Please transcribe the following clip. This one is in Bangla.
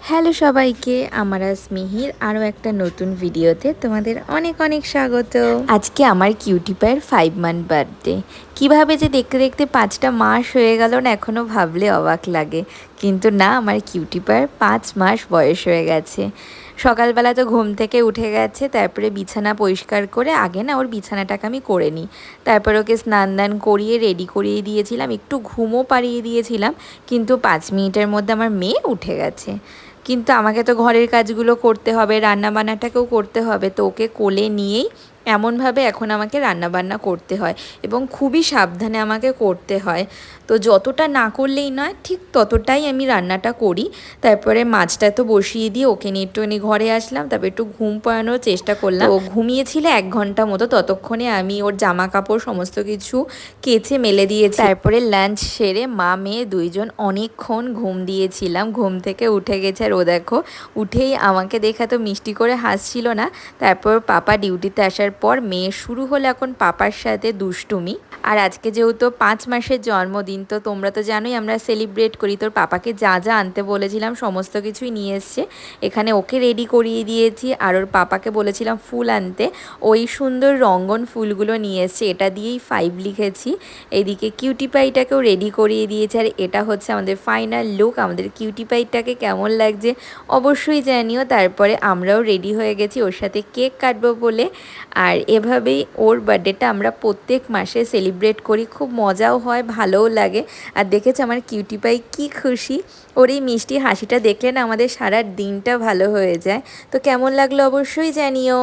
হ্যালো সবাইকে, আমার আজ মিহির আরও একটা নতুন ভিডিওতে তোমাদের অনেক অনেক স্বাগত। আজকে আমার কিউটি পায়ের 5 মান্থ বার্থডে। কীভাবে যে দেখতে দেখতে 5টা মাস হয়ে গেল না, এখনও ভাবলে অবাক লাগে। কিন্তু না, আমার কিউটি পায়ের 5 মাস বয়স হয়ে গেছে। সকালবেলা তো ঘুম থেকে উঠে গেছে, তারপরে বিছানা পরিষ্কার করে, আগে না ওর বিছানাটাকে আমি করে নিই, তারপরে ওকে স্নান দান করিয়ে রেডি করিয়ে দিয়েছিলাম, একটু ঘুমও পাড়িয়ে দিয়েছিলাম। কিন্তু 5 মিনিটের মধ্যে আমার মেয়ে উঠে গেছে। কিন্তু আমাকে তো ঘরের কাজগুলো করতে হবে, রান্নাবান্নাটাকেও করতে হবে, তো ওকে কোলে নিয়েই এমনভাবে এখন আমাকে রান্নাবান্না করতে হয় এবং খুবই সাবধানে আমাকে করতে হয়। তো যতটা না করলেই নয়, ঠিক ততটাই আমি রান্নাটা করি। তারপরে মাছটা তো বসিয়ে দিয়ে ওকে নিয়ে একটুখানি ঘরে আসলাম, তারপরে একটু ঘুম পাড়ানোর চেষ্টা করলাম। তো ঘুমিয়েছিল 1 ঘন্টা মতো, ততক্ষণে আমি ওর জামা কাপড় সমস্ত কিছু কেচে মেলে দিয়েছি। তারপরে লাঞ্চ সেরে মা মেয়ে দুইজন অনেকক্ষণ ঘুম দিয়েছিলাম। ঘুম থেকে উঠে গেছে, আর ও দেখো উঠেই আমাকে দেখা তো মিষ্টি করে হাসছিল না। তারপর পাপা ডিউটিতে আসার পর মেয়ে শুরু হলো এখন পাপার সাথে দুষ্টুমি। আর আজকে যেহেতু 5 মাসের জন্মদিন, তো তোমরা তো জানোই আমরা সেলিব্রেট করি। তোর পাপাকে যা যা আনতে বলেছিলাম সমস্ত কিছুই নিয়ে এসছে। এখানে ওকে রেডি করিয়ে দিয়েছি, আর ওর পাপাকে বলেছিলাম ফুল আনতে, ওই সুন্দর রঙ্গন ফুলগুলো নিয়ে এসছে। এটা দিয়েই 5 লিখেছি। এইদিকে কিউটি পাইটাকেও রেডি করিয়ে দিয়েছে, আর এটা হচ্ছে আমাদের ফাইনাল লুক। আমাদের কিউটি পাইটাকে কেমন লাগছে অবশ্যই জানিও। তারপরে আমরাও রেডি হয়ে গেছি ওর সাথে কেক কাটবো বলে। আর এভাবেই ওর বার্থডেটা আমরা প্রত্যেক মাসে সেলিব্রেট করি, খুব মজাও হয়, ভালোও লাগে। আর দেখেছো আমার কিউটি পাই কী খুশি, ওর এই মিষ্টি হাসিটা দেখলে না আমাদের সারা দিনটা ভালো হয়ে যায়। তো কেমন লাগলো অবশ্যই জানিও।